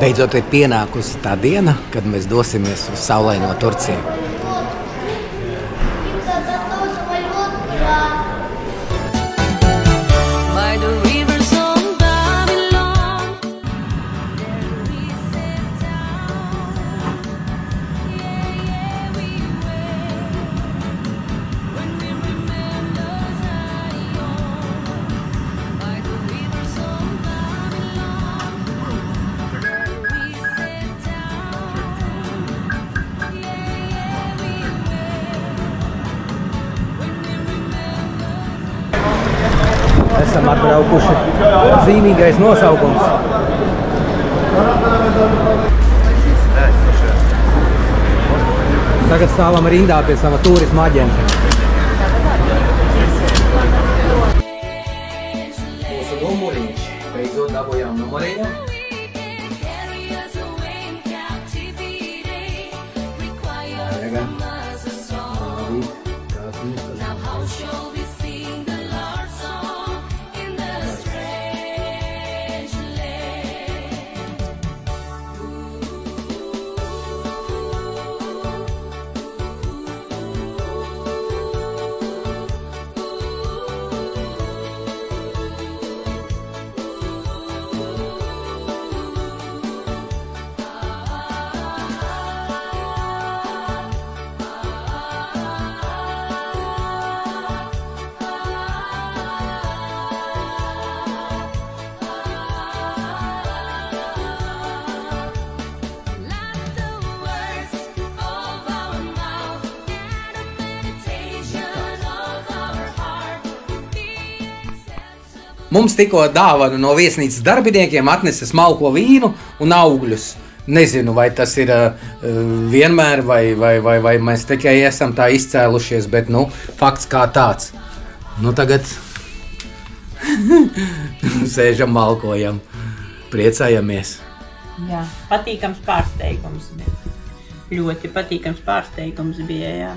Beidzot ir pienākusi tā diena, kad mēs dosimies uz saulaino Turciju. Esam atbraukuši. Zīmīgais nosaukums. Tagad stāvam rindā pie sava turisma aģenta. Mūsu numuriņš. Beidzot dabūjām numuriņu. Mums tikko dāvanu no viesnīcas darbiniekiem atnesa smalko vīnu un augļus. Nezinu, vai tas ir vienmēr, vai mēs tikai esam tā izcēlušies, bet, nu, fakts kā tāds. Nu, tagad sēžam, malkojam, priecājamies. Jā, patīkams pārsteigums bija. Ļoti patīkams pārsteigums bija, jā.